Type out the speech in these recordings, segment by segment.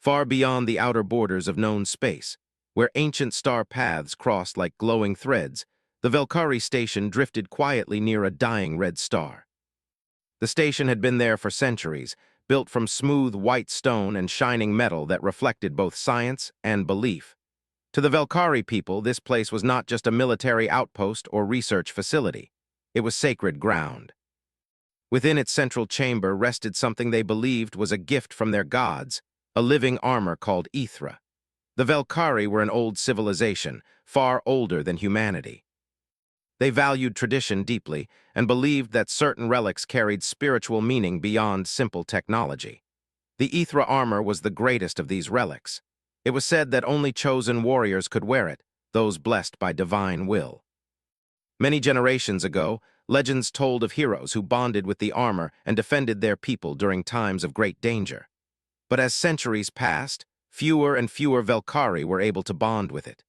far beyond the outer borders of known space, where ancient star paths crossed like glowing threads. The Velkari station drifted quietly near a dying red star. The station had been there for centuries, built from smooth white stone and shining metal that reflected both science and belief. To the Velkari people, this place was not just a military outpost or research facility. It was sacred ground. Within its central chamber rested something they believed was a gift from their gods, a living armor called Ithra. The Velkari were an old civilization, far older than humanity. They valued tradition deeply and believed that certain relics carried spiritual meaning beyond simple technology. The Ithra armor was the greatest of these relics. It was said that only chosen warriors could wear it, those blessed by divine will. Many generations ago, legends told of heroes who bonded with the armor and defended their people during times of great danger. But as centuries passed, fewer and fewer Velkari were able to bond with it.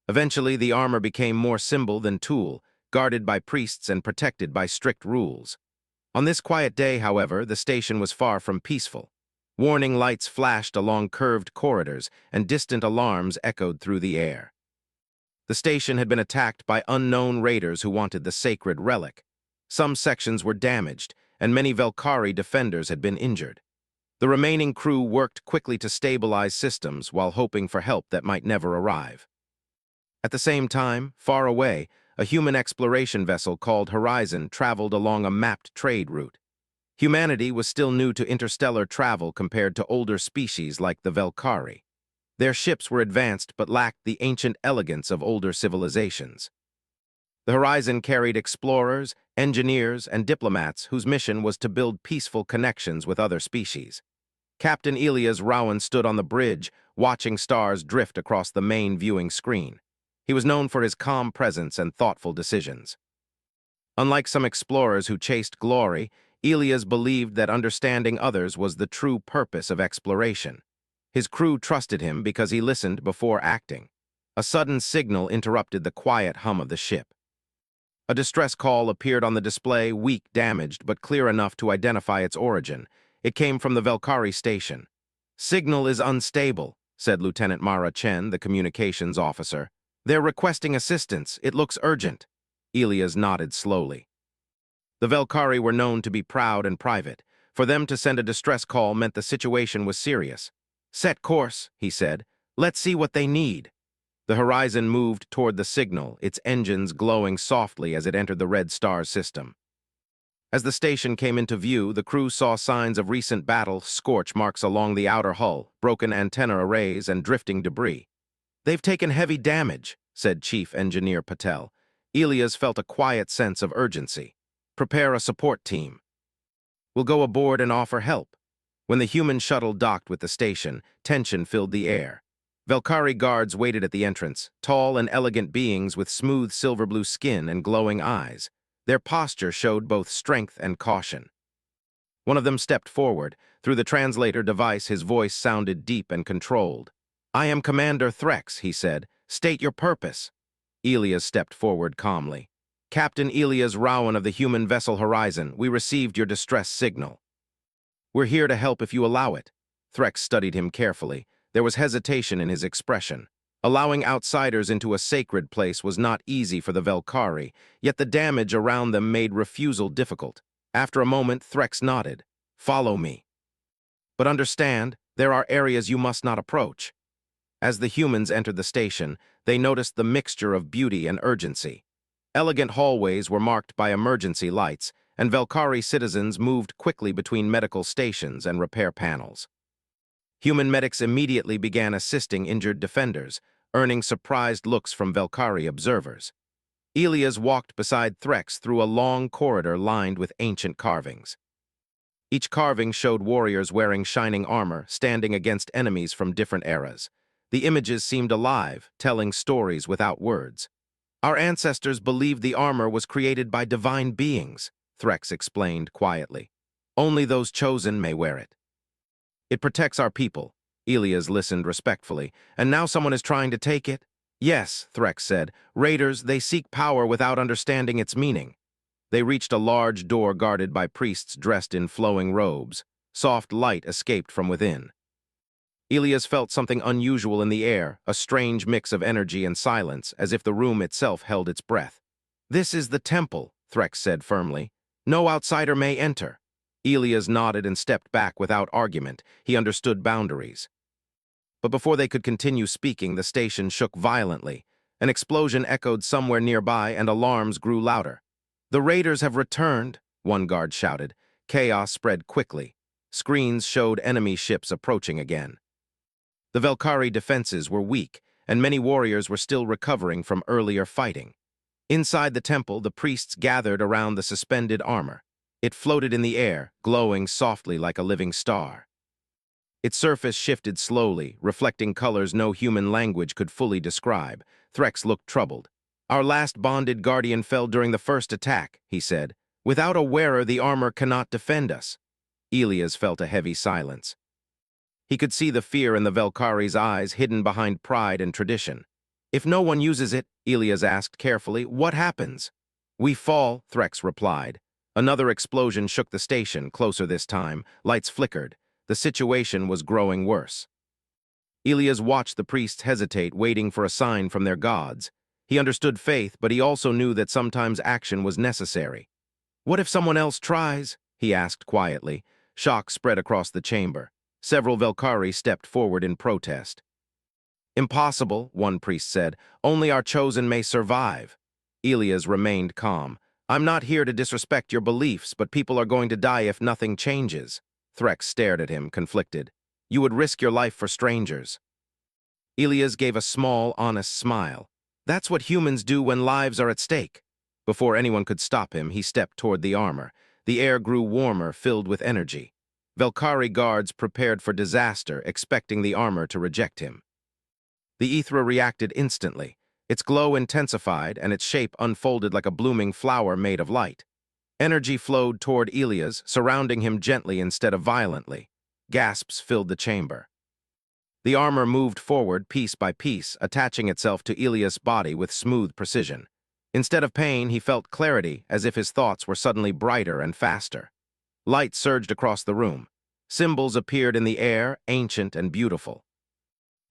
Eventually, the armor became more symbol than tool, guarded by priests and protected by strict rules. On this quiet day, however, the station was far from peaceful. Warning lights flashed along curved corridors, and distant alarms echoed through the air. The station had been attacked by unknown raiders who wanted the sacred relic. Some sections were damaged, and many Velkari defenders had been injured. The remaining crew worked quickly to stabilize systems while hoping for help that might never arrive. At the same time, far away, a human exploration vessel called Horizon traveled along a mapped trade route. Humanity was still new to interstellar travel compared to older species like the Velkari. Their ships were advanced but lacked the ancient elegance of older civilizations. The Horizon carried explorers, engineers, and diplomats whose mission was to build peaceful connections with other species. Captain Elias Rowan stood on the bridge, watching stars drift across the main viewing screen. He was known for his calm presence and thoughtful decisions. Unlike some explorers who chased glory, Elias believed that understanding others was the true purpose of exploration. His crew trusted him because he listened before acting. A sudden signal interrupted the quiet hum of the ship. A distress call appeared on the display, weak, damaged, but clear enough to identify its origin. It came from the Velkari station. "Signal is unstable," said Lieutenant Mara Chen, the communications officer. "They're requesting assistance. It looks urgent." Elias nodded slowly. The Velkari were known to be proud and private. For them to send a distress call meant the situation was serious. "Set course," he said. "Let's see what they need." The Horizon moved toward the signal, its engines glowing softly as it entered the red star system. As the station came into view, the crew saw signs of recent battle, scorch marks along the outer hull, broken antenna arrays, and drifting debris. "They've taken heavy damage," said Chief Engineer Patel. Elias felt a quiet sense of urgency. "Prepare a support team. We'll go aboard and offer help." When the human shuttle docked with the station, tension filled the air. Velkari guards waited at the entrance, tall and elegant beings with smooth silver-blue skin and glowing eyes. Their posture showed both strength and caution. One of them stepped forward. Through the translator device, his voice sounded deep and controlled. "I am Commander Threx," he said. "State your purpose." Elias stepped forward calmly. "Captain Elias Rowan of the human vessel Horizon, we received your distress signal. We're here to help if you allow it." Threx studied him carefully. There was hesitation in his expression. Allowing outsiders into a sacred place was not easy for the Velkari, yet the damage around them made refusal difficult. After a moment, Threx nodded. "Follow me. But understand, there are areas you must not approach." As the humans entered the station, they noticed the mixture of beauty and urgency. Elegant hallways were marked by emergency lights, and Velkari citizens moved quickly between medical stations and repair panels. Human medics immediately began assisting injured defenders, earning surprised looks from Velkari observers. Elias walked beside Threx through a long corridor lined with ancient carvings. Each carving showed warriors wearing shining armor, standing against enemies from different eras. The images seemed alive, telling stories without words. "Our ancestors believed the armor was created by divine beings," Threx explained quietly. "Only those chosen may wear it. It protects our people." Elias listened respectfully. "And now someone is trying to take it?" "Yes," Threx said. "Raiders, they seek power without understanding its meaning." They reached a large door guarded by priests dressed in flowing robes. Soft light escaped from within. Elias felt something unusual in the air, a strange mix of energy and silence, as if the room itself held its breath. "This is the temple," Threx said firmly. "No outsider may enter." Elias nodded and stepped back without argument. He understood boundaries. But before they could continue speaking, the station shook violently. An explosion echoed somewhere nearby, and alarms grew louder. "The raiders have returned," one guard shouted. Chaos spread quickly. Screens showed enemy ships approaching again. The Velkari defenses were weak, and many warriors were still recovering from earlier fighting. Inside the temple, the priests gathered around the suspended armor. It floated in the air, glowing softly like a living star. Its surface shifted slowly, reflecting colors no human language could fully describe. Threx looked troubled. "Our last bonded guardian fell during the first attack," he said. "Without a wearer, the armor cannot defend us." Elias felt a heavy silence. He could see the fear in the Velkari's eyes, hidden behind pride and tradition. "If no one uses it," Elias asked carefully, "what happens?" "We fall," Threx replied. Another explosion shook the station, closer this time. Lights flickered. The situation was growing worse. Elias watched the priests hesitate, waiting for a sign from their gods. He understood faith, but he also knew that sometimes action was necessary. "What if someone else tries?" he asked quietly. Shock spread across the chamber. Several Velkari stepped forward in protest. "Impossible," one priest said. "Only our chosen may survive." Elias remained calm. "I'm not here to disrespect your beliefs, but people are going to die if nothing changes." Threx stared at him, conflicted. "You would risk your life for strangers." Elias gave a small, honest smile. "That's what humans do when lives are at stake." Before anyone could stop him, he stepped toward the armor. The air grew warmer, filled with energy. Velkari guards prepared for disaster, expecting the armor to reject him. The Ithra reacted instantly. Its glow intensified, and its shape unfolded like a blooming flower made of light. Energy flowed toward Elias, surrounding him gently instead of violently. Gasps filled the chamber. The armor moved forward piece by piece, attaching itself to Elias' body with smooth precision. Instead of pain, he felt clarity, as if his thoughts were suddenly brighter and faster. Light surged across the room. Symbols appeared in the air, ancient and beautiful.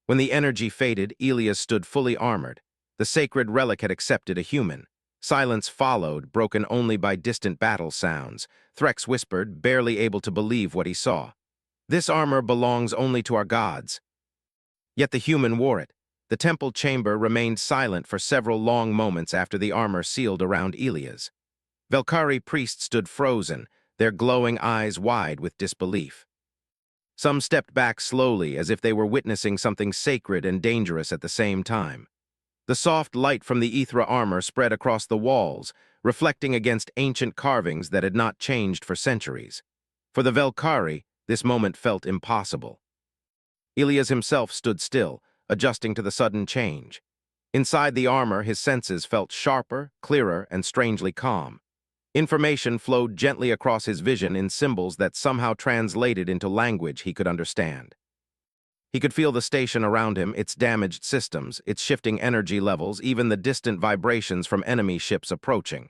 When the energy faded, Elias stood fully armored. The sacred relic had accepted a human. Silence followed, broken only by distant battle sounds. Threx whispered, barely able to believe what he saw. "This armor belongs only to our gods." Yet the human wore it. The temple chamber remained silent for several long moments after the armor sealed around Elias. Velkari priests stood frozen, their glowing eyes wide with disbelief. Some stepped back slowly, as if they were witnessing something sacred and dangerous at the same time. The soft light from the Ithra armor spread across the walls, reflecting against ancient carvings that had not changed for centuries. For the Velkari, this moment felt impossible. Elias himself stood still, adjusting to the sudden change. Inside the armor, his senses felt sharper, clearer, and strangely calm. Information flowed gently across his vision in symbols that somehow translated into language he could understand. He could feel the station around him, its damaged systems, its shifting energy levels, even the distant vibrations from enemy ships approaching.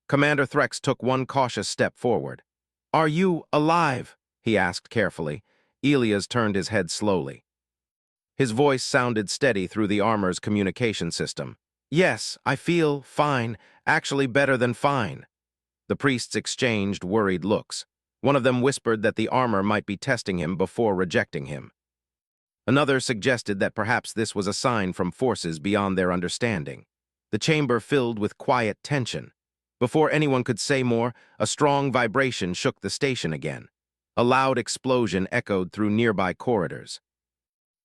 Commander Threx took one cautious step forward. "Are you alive?" he asked carefully. Elias turned his head slowly. His voice sounded steady through the armor's communication system. "Yes, I feel fine, actually better than fine." The priests exchanged worried looks. One of them whispered that the armor might be testing him before rejecting him. Another suggested that perhaps this was a sign from forces beyond their understanding. The chamber filled with quiet tension. Before anyone could say more, a strong vibration shook the station again. A loud explosion echoed through nearby corridors.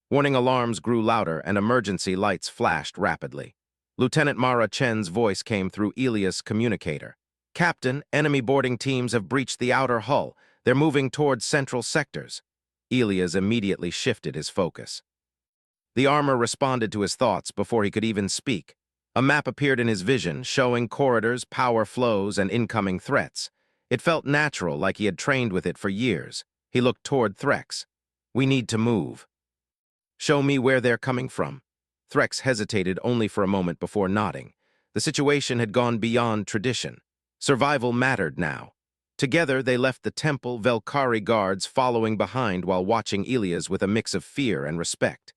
Warning alarms grew louder, and emergency lights flashed rapidly. Lieutenant Mara Chen's voice came through Elias' communicator. "Captain, enemy boarding teams have breached the outer hull. They're moving towards central sectors." Elias immediately shifted his focus. The armor responded to his thoughts before he could even speak. A map appeared in his vision, showing corridors, power flows, and incoming threats. It felt natural, like he had trained with it for years. He looked toward Threx. "We need to move." "Show me where they're coming from." Threx hesitated only for a moment before nodding. The situation had gone beyond tradition. Survival mattered now. Together, they left the temple, Velkari guards following behind while watching Elias with a mix of fear and respect.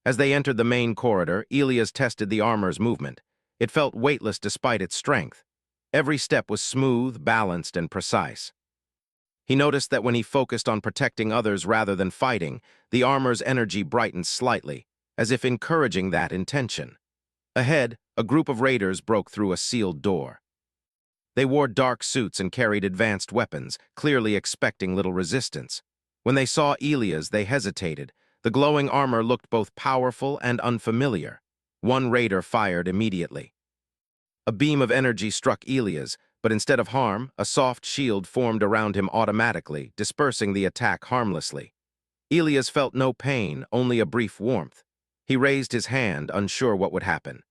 As they entered the main corridor, Elias tested the armor's movement. It felt weightless despite its strength. Every step was smooth, balanced, and precise. He noticed that when he focused on protecting others rather than fighting, the armor's energy brightened slightly, as if encouraging that intention. Ahead, a group of raiders broke through a sealed door. They wore dark suits and carried advanced weapons, clearly expecting little resistance. When they saw Elias, they hesitated. The glowing armor looked both powerful and unfamiliar. One raider fired immediately. A beam of energy struck Elias, but instead of harm, a soft shield formed around him automatically, dispersing the attack harmlessly. Elias felt no pain, only a brief warmth. He raised his hand, unsure what would happen.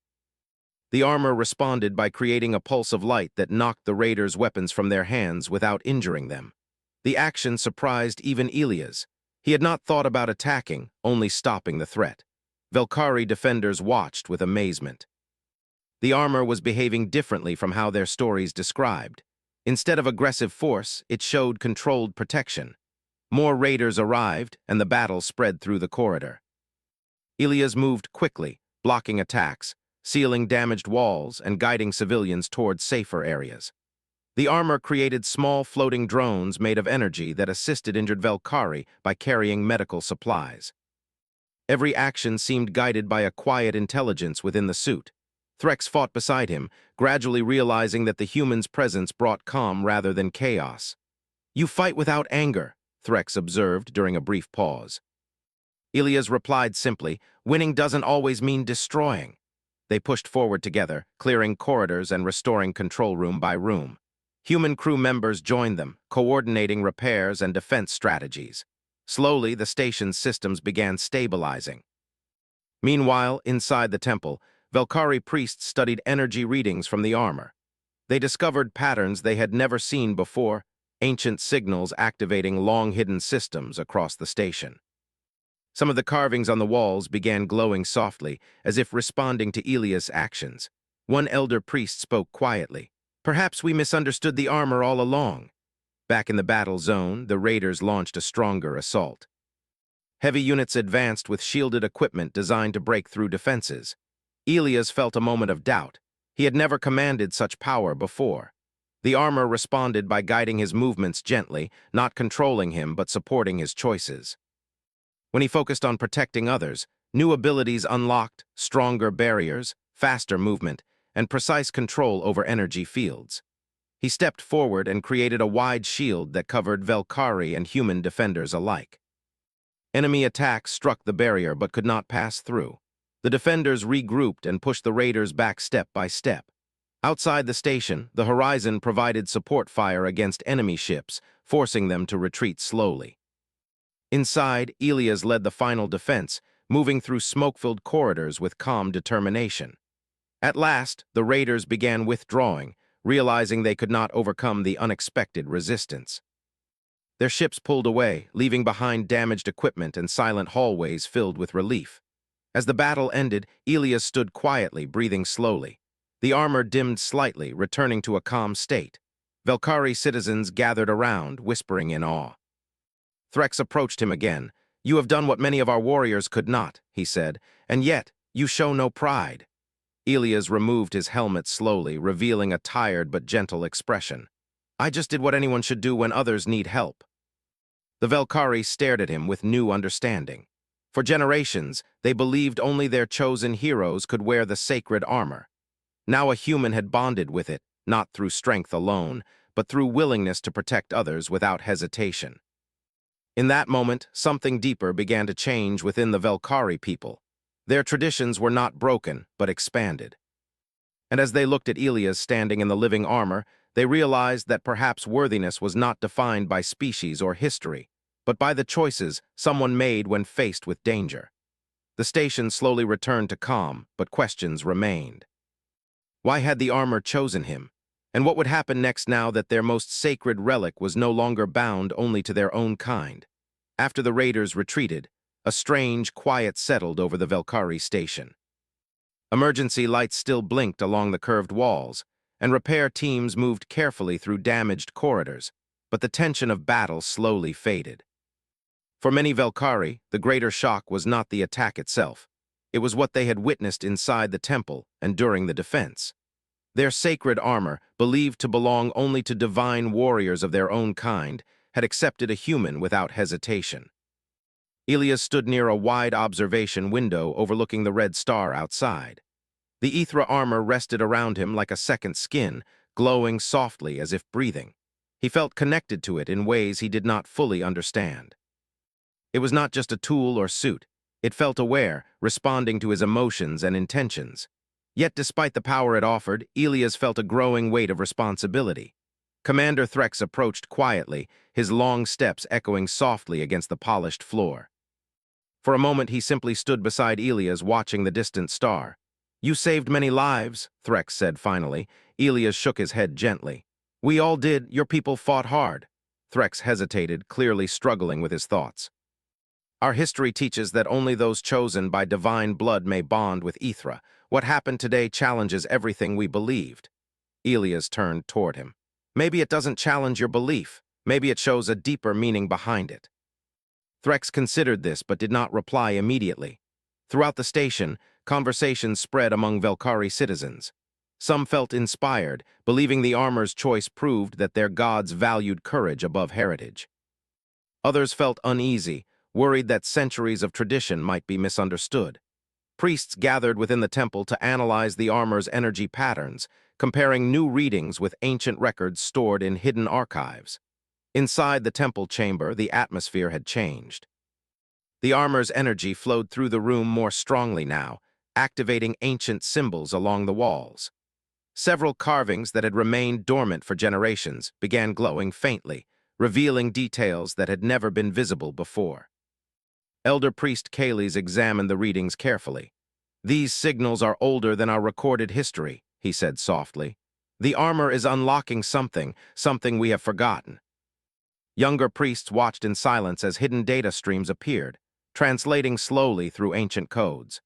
The armor responded by creating a pulse of light that knocked the raiders' weapons from their hands without injuring them. The action surprised even Elias. He had not thought about attacking, only stopping the threat. Velkari defenders watched with amazement. The armor was behaving differently from how their stories described. Instead of aggressive force, it showed controlled protection. More raiders arrived, and the battle spread through the corridor. Elias moved quickly, blocking attacks, sealing damaged walls, and guiding civilians towards safer areas. The armor created small floating drones made of energy that assisted injured Velkari by carrying medical supplies. Every action seemed guided by a quiet intelligence within the suit. Threx fought beside him, gradually realizing that the human's presence brought calm rather than chaos. "You fight without anger," Threx observed during a brief pause. Elias replied simply, "Winning doesn't always mean destroying." They pushed forward together, clearing corridors and restoring control room by room. Human crew members joined them, coordinating repairs and defense strategies. Slowly, the station's systems began stabilizing. Meanwhile, inside the temple, Velkari priests studied energy readings from the armor. They discovered patterns they had never seen before, ancient signals activating long-hidden systems across the station. Some of the carvings on the walls began glowing softly, as if responding to Elias' actions. One elder priest spoke quietly. "Perhaps we misunderstood the armor all along." Back in the battle zone, the raiders launched a stronger assault. Heavy units advanced with shielded equipment designed to break through defenses. Elias felt a moment of doubt. He had never commanded such power before. The armor responded by guiding his movements gently, not controlling him but supporting his choices. When he focused on protecting others, new abilities unlocked, stronger barriers, faster movement, and precise control over energy fields. He stepped forward and created a wide shield that covered Velkari and human defenders alike. Enemy attacks struck the barrier but could not pass through. The defenders regrouped and pushed the raiders back step by step. Outside the station, the horizon provided support fire against enemy ships, forcing them to retreat slowly. Inside, Elias led the final defense, moving through smoke-filled corridors with calm determination. At last, the raiders began withdrawing, realizing they could not overcome the unexpected resistance. Their ships pulled away, leaving behind damaged equipment and silent hallways filled with relief. As the battle ended, Elias stood quietly, breathing slowly. The armor dimmed slightly, returning to a calm state. Velkari citizens gathered around, whispering in awe. Threx approached him again. "You have done what many of our warriors could not," he said, "and yet you show no pride." Elias removed his helmet slowly, revealing a tired but gentle expression. "I just did what anyone should do when others need help." The Velkari stared at him with new understanding. For generations, they believed only their chosen heroes could wear the sacred armor. Now a human had bonded with it, not through strength alone, but through willingness to protect others without hesitation. In that moment, something deeper began to change within the Velkari people. Their traditions were not broken, but expanded. And as they looked at Elias standing in the living armor, they realized that perhaps worthiness was not defined by species or history, but by the choices someone made when faced with danger. The station slowly returned to calm, but questions remained. Why had the armor chosen him? And what would happen next now that their most sacred relic was no longer bound only to their own kind? After the raiders retreated, a strange quiet settled over the Velkari station. Emergency lights still blinked along the curved walls, and repair teams moved carefully through damaged corridors, but the tension of battle slowly faded. For many Velkhari, the greater shock was not the attack itself. It was what they had witnessed inside the temple and during the defense. Their sacred armor, believed to belong only to divine warriors of their own kind, had accepted a human without hesitation. Elias stood near a wide observation window overlooking the red star outside. The Ithra armor rested around him like a second skin, glowing softly as if breathing. He felt connected to it in ways he did not fully understand. It was not just a tool or suit. It felt aware, responding to his emotions and intentions. Yet despite the power it offered, Elias felt a growing weight of responsibility. Commander Threx approached quietly, his long steps echoing softly against the polished floor. For a moment he simply stood beside Elias, watching the distant star. "You saved many lives," Threx said finally. Elias shook his head gently. "We all did. Your people fought hard." Threx hesitated, clearly struggling with his thoughts. "Our history teaches that only those chosen by divine blood may bond with Ithra. What happened today challenges everything we believed." Elias turned toward him. "Maybe it doesn't challenge your belief. Maybe it shows a deeper meaning behind it." Threx considered this but did not reply immediately. Throughout the station, conversations spread among Velkhari citizens. Some felt inspired, believing the armor's choice proved that their gods valued courage above heritage. Others felt uneasy, worried that centuries of tradition might be misunderstood. Priests gathered within the temple to analyze the armor's energy patterns, comparing new readings with ancient records stored in hidden archives. Inside the temple chamber, the atmosphere had changed. The armor's energy flowed through the room more strongly now, activating ancient symbols along the walls. Several carvings that had remained dormant for generations began glowing faintly, revealing details that had never been visible before. Elder Priest Kales examined the readings carefully. "These signals are older than our recorded history," he said softly. "The armor is unlocking something we have forgotten." Younger priests watched in silence as hidden data streams appeared, translating slowly through ancient codes.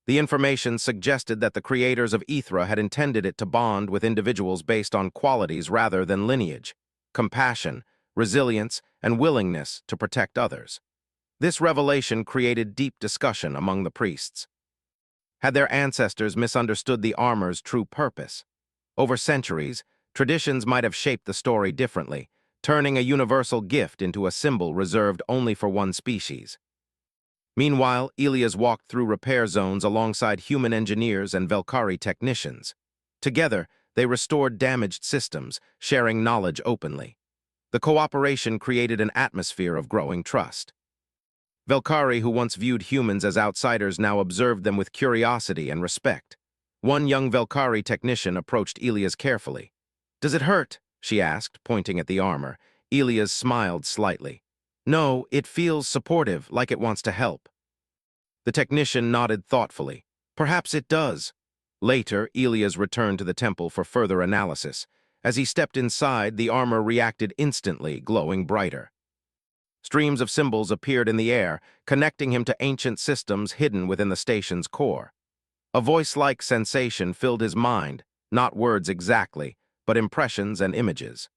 The information suggested that the creators of Ithra had intended it to bond with individuals based on qualities rather than lineage: compassion, resilience, and willingness to protect others. This revelation created deep discussion among the priests. Had their ancestors misunderstood the armor's true purpose? Over centuries, traditions might have shaped the story differently, turning a universal gift into a symbol reserved only for one species. Meanwhile, Elias walked through repair zones alongside human engineers and Velkhari technicians. Together, they restored damaged systems, sharing knowledge openly. The cooperation created an atmosphere of growing trust. Velkhari, who once viewed humans as outsiders, now observed them with curiosity and respect. One young Velkhari technician approached Elias carefully. "Does it hurt?" she asked, pointing at the armor. Elias smiled slightly. "No, it feels supportive, like it wants to help." The technician nodded thoughtfully. "Perhaps it does." Later, Elias returned to the temple for further analysis. As he stepped inside, the armor reacted instantly, glowing brighter. Streams of symbols appeared in the air, connecting him to ancient systems hidden within the station's core. A voice-like sensation filled his mind, not words exactly, but impressions and images.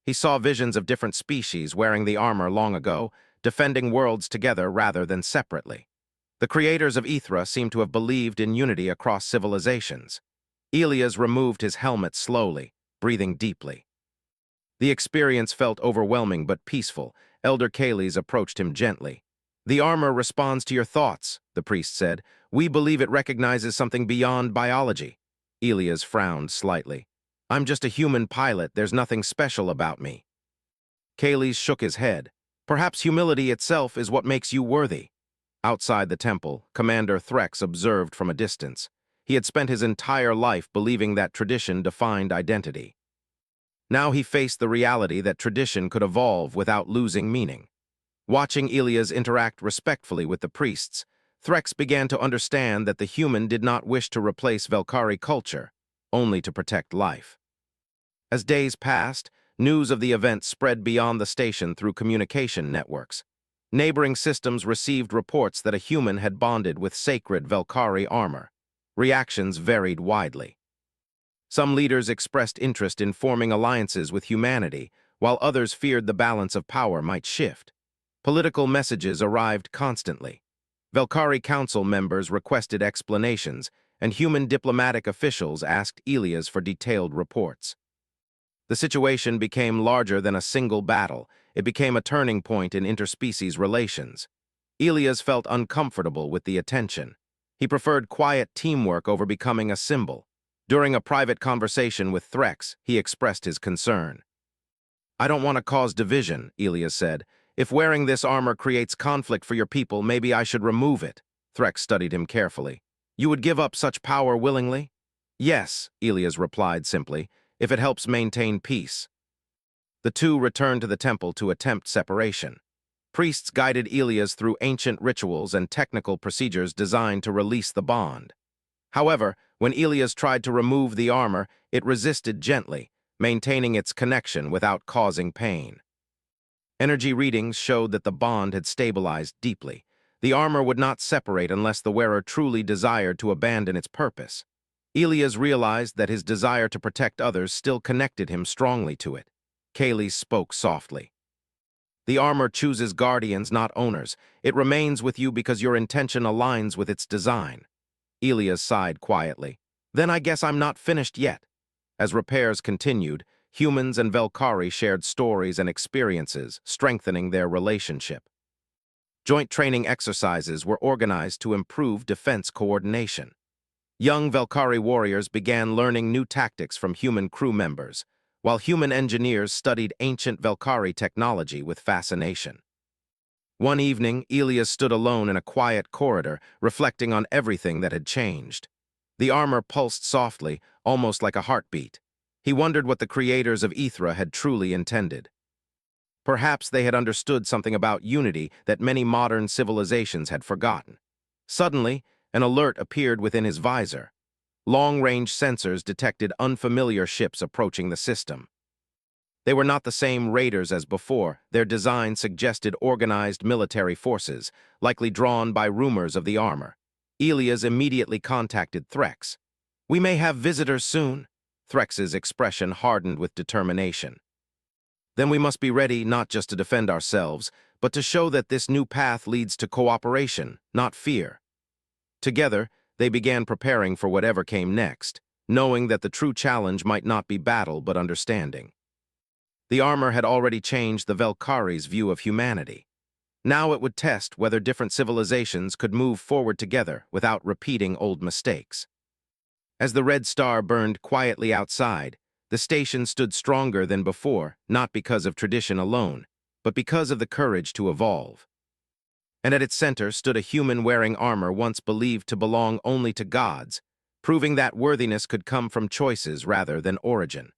He saw visions of different species wearing the armor long ago, defending worlds together rather than separately. The creators of Ithra seemed to have believed in unity across civilizations. Elias removed his helmet slowly, breathing deeply. The experience felt overwhelming but peaceful. Elder Kales approached him gently. "The armor responds to your thoughts," the priest said. "We believe it recognizes something beyond biology." Elias frowned slightly. "I'm just a human pilot. There's nothing special about me." Kales shook his head. "Perhaps humility itself is what makes you worthy." Outside the temple, Commander Threx observed from a distance. He had spent his entire life believing that tradition defined identity. Now he faced the reality that tradition could evolve without losing meaning. Watching Elias interact respectfully with the priests, Threx began to understand that the human did not wish to replace Velkhari culture, only to protect life. As days passed, news of the event spread beyond the station through communication networks. Neighboring systems received reports that a human had bonded with sacred Velkhari armor. Reactions varied widely. Some leaders expressed interest in forming alliances with humanity, while others feared the balance of power might shift. Political messages arrived constantly. Velkhari Council members requested explanations, and human diplomatic officials asked Elias for detailed reports. The situation became larger than a single battle. It became a turning point in interspecies relations. Elias felt uncomfortable with the attention. He preferred quiet teamwork over becoming a symbol. During a private conversation with Threx, he expressed his concern. "I don't want to cause division," Elias said. "If wearing this armor creates conflict for your people, maybe I should remove it." Threx studied him carefully. "You would give up such power willingly?" "Yes," Elias replied simply, "if it helps maintain peace." The two returned to the temple to attempt separation. Priests guided Elias through ancient rituals and technical procedures designed to release the bond. However, when Elias tried to remove the armor, it resisted gently, maintaining its connection without causing pain. Energy readings showed that the bond had stabilized deeply. The armor would not separate unless the wearer truly desired to abandon its purpose. Elias realized that his desire to protect others still connected him strongly to it. Kaylee spoke softly. "The armor chooses guardians, not owners. It remains with you because your intention aligns with its design." Elias sighed quietly. "Then I guess I'm not finished yet." As repairs continued, humans and Velkhari shared stories and experiences, strengthening their relationship. Joint training exercises were organized to improve defense coordination. Young Velkhari warriors began learning new tactics from human crew members, while human engineers studied ancient Velkhari technology with fascination. One evening, Elias stood alone in a quiet corridor, reflecting on everything that had changed. The armor pulsed softly, almost like a heartbeat. He wondered what the creators of Ithra had truly intended. Perhaps they had understood something about unity that many modern civilizations had forgotten. Suddenly, an alert appeared within his visor. Long-range sensors detected unfamiliar ships approaching the system. They were not the same raiders as before. Their design suggested organized military forces, likely drawn by rumors of the armor. Elias immediately contacted Threx. "We may have visitors soon." Threx's expression hardened with determination. "Then we must be ready not just to defend ourselves, but to show that this new path leads to cooperation, not fear." Together, they began preparing for whatever came next, knowing that the true challenge might not be battle but understanding. The armor had already changed the Velkhari's view of humanity. Now it would test whether different civilizations could move forward together without repeating old mistakes. As the red star burned quietly outside, the station stood stronger than before, not because of tradition alone, but because of the courage to evolve. And at its center stood a human wearing armor once believed to belong only to gods, proving that worthiness could come from choices rather than origin.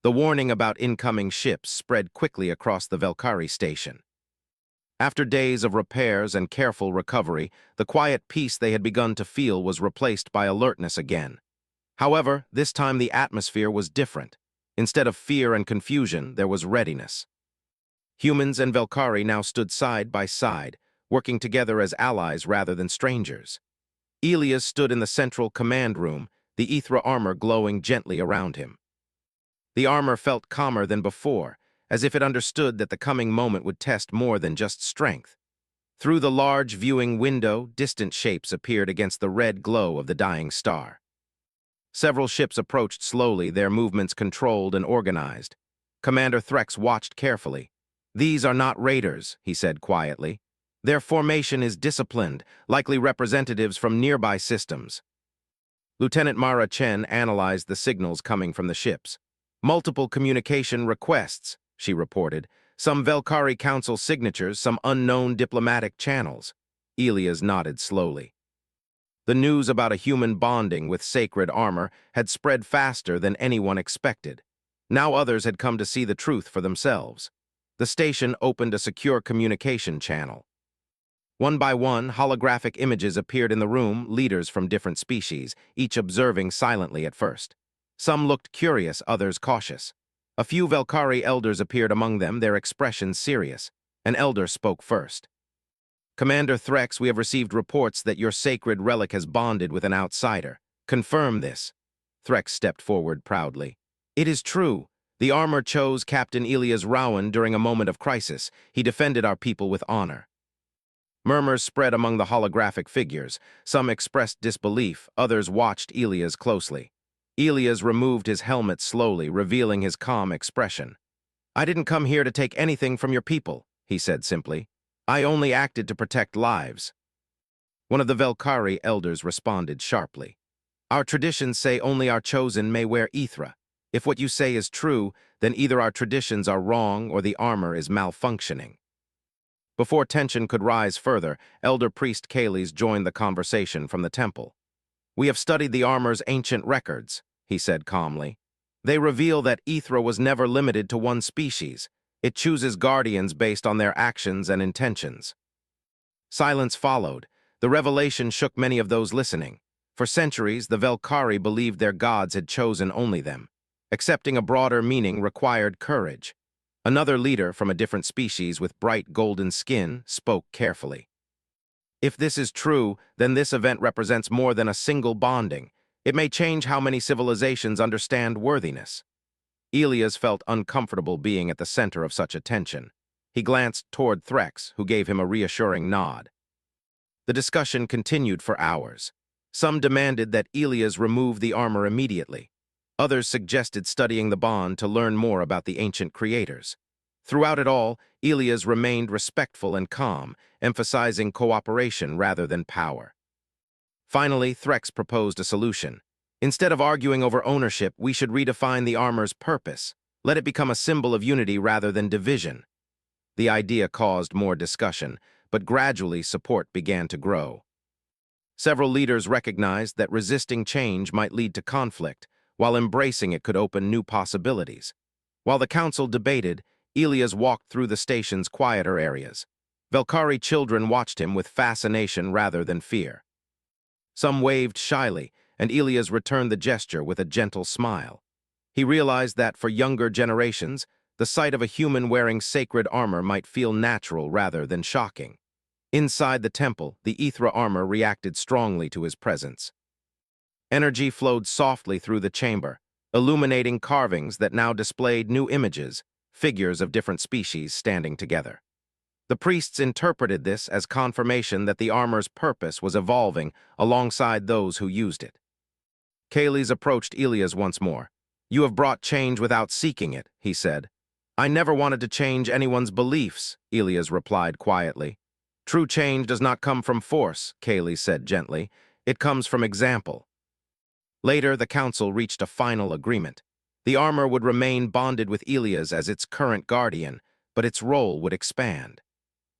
The warning about incoming ships spread quickly across the Velkhari station. After days of repairs and careful recovery, the quiet peace they had begun to feel was replaced by alertness again. However, this time the atmosphere was different. Instead of fear and confusion, there was readiness. Humans and Velkhari now stood side by side, working together as allies rather than strangers. Elias stood in the central command room, the Ithra armor glowing gently around him. The armor felt calmer than before, as if it understood that the coming moment would test more than just strength. Through the large viewing window, distant shapes appeared against the red glow of the dying star. Several ships approached slowly, their movements controlled and organized. Commander Threx watched carefully. "These are not raiders," he said quietly. "Their formation is disciplined, likely representatives from nearby systems." Lieutenant Mara Chen analyzed the signals coming from the ships. "Multiple communication requests," she reported. "Some Velkhari Council signatures, some unknown diplomatic channels." Elias nodded slowly. The news about a human bonding with sacred armor had spread faster than anyone expected. Now others had come to see the truth for themselves. The station opened a secure communication channel. One by one, holographic images appeared in the room, leaders from different species, each observing silently at first. Some looked curious, others cautious. A few Velkhari elders appeared among them, their expressions serious. An elder spoke first. "Commander Threx, we have received reports that your sacred relic has bonded with an outsider. Confirm this." Threx stepped forward proudly. It is true. The armor chose Captain Elias Rowan during a moment of crisis. He defended our people with honor. Murmurs spread among the holographic figures. Some expressed disbelief, others watched Elias closely. Elias removed his helmet slowly, revealing his calm expression. I didn't come here to take anything from your people, he said simply. I only acted to protect lives. One of the Velkari elders responded sharply. Our traditions say only our chosen may wear Ithra. If what you say is true, then either our traditions are wrong or the armor is malfunctioning. Before tension could rise further, Elder Priest Kales joined the conversation from the temple. We have studied the armor's ancient records, he said calmly. They reveal that Ithra was never limited to one species. It chooses guardians based on their actions and intentions. Silence followed. The revelation shook many of those listening. For centuries, the Velkari believed their gods had chosen only them. Accepting a broader meaning required courage. Another leader from a different species with bright golden skin spoke carefully. If this is true, then this event represents more than a single bonding. It may change how many civilizations understand worthiness. Elias felt uncomfortable being at the center of such attention. He glanced toward Threx, who gave him a reassuring nod. The discussion continued for hours. Some demanded that Elias remove the armor immediately. Others suggested studying the bond to learn more about the ancient creators. Throughout it all, Elias remained respectful and calm, emphasizing cooperation rather than power. Finally, Threx proposed a solution. Instead of arguing over ownership, we should redefine the armor's purpose. Let it become a symbol of unity rather than division. The idea caused more discussion, but gradually support began to grow. Several leaders recognized that resisting change might lead to conflict, while embracing it could open new possibilities. While the council debated, Elias walked through the station's quieter areas. Velkari children watched him with fascination rather than fear. Some waved shyly, and Elias returned the gesture with a gentle smile. He realized that for younger generations, the sight of a human wearing sacred armor might feel natural rather than shocking. Inside the temple, the Ithra armor reacted strongly to his presence. Energy flowed softly through the chamber, illuminating carvings that now displayed new images, figures of different species standing together. The priests interpreted this as confirmation that the armor's purpose was evolving alongside those who used it. Kales approached Elias once more. You have brought change without seeking it, he said. I never wanted to change anyone's beliefs, Elias replied quietly. True change does not come from force, Kales said gently. It comes from example. Later, the council reached a final agreement. The armor would remain bonded with Elias as its current guardian, but its role would expand.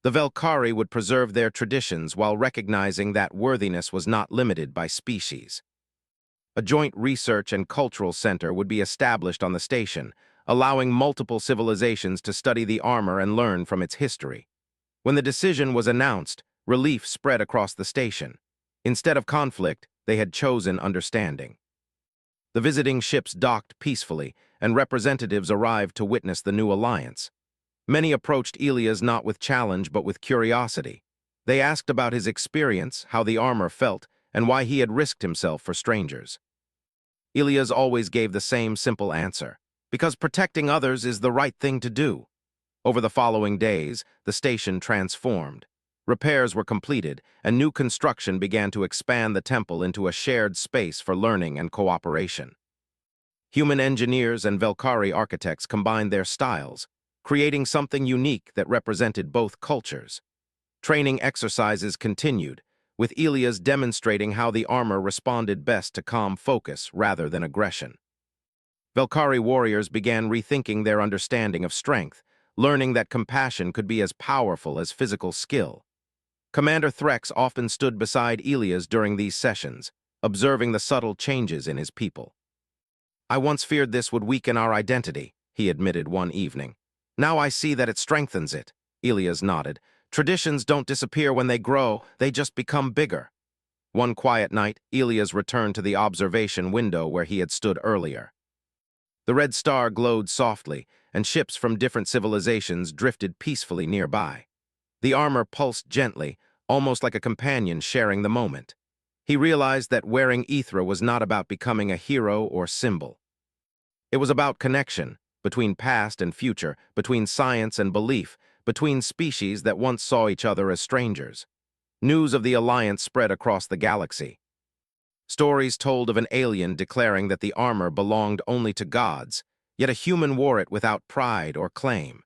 The Velkari would preserve their traditions while recognizing that worthiness was not limited by species. A joint research and cultural center would be established on the station, allowing multiple civilizations to study the armor and learn from its history. When the decision was announced, relief spread across the station. Instead of conflict, they had chosen understanding. The visiting ships docked peacefully, and representatives arrived to witness the new alliance. Many approached Elias not with challenge but with curiosity. They asked about his experience, how the armor felt, and why he had risked himself for strangers. Elias always gave the same simple answer, because protecting others is the right thing to do. Over the following days, the station transformed. Repairs were completed, and new construction began to expand the temple into a shared space for learning and cooperation. Human engineers and Velkari architects combined their styles, creating something unique that represented both cultures. Training exercises continued, with Elias demonstrating how the armor responded best to calm focus rather than aggression. Velkari warriors began rethinking their understanding of strength, learning that compassion could be as powerful as physical skill. Commander Threx often stood beside Elias during these sessions, observing the subtle changes in his people. I once feared this would weaken our identity, he admitted one evening. Now I see that it strengthens it, Elias nodded. Traditions don't disappear when they grow, they just become bigger. One quiet night, Elias returned to the observation window where he had stood earlier. The red star glowed softly, and ships from different civilizations drifted peacefully nearby. The armor pulsed gently, almost like a companion sharing the moment. He realized that wearing Ethra was not about becoming a hero or symbol. It was about connection, between past and future, between science and belief, between species that once saw each other as strangers. News of the alliance spread across the galaxy. Stories told of an alien declaring that the armor belonged only to gods, yet a human wore it without pride or claim.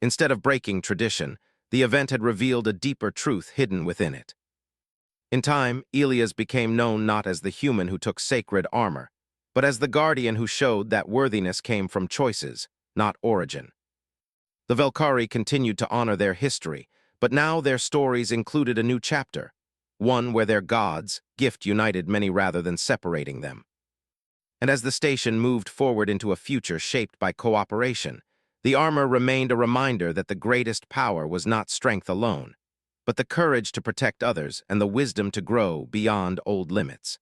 Instead of breaking tradition, the event had revealed a deeper truth hidden within it. In time, Elias became known not as the human who took sacred armor, but as the guardian who showed that worthiness came from choices, not origin. The Velkhari continued to honor their history, but now their stories included a new chapter, one where their gods, gift united many rather than separating them. And as the station moved forward into a future shaped by cooperation, the armor remained a reminder that the greatest power was not strength alone, but the courage to protect others and the wisdom to grow beyond old limits.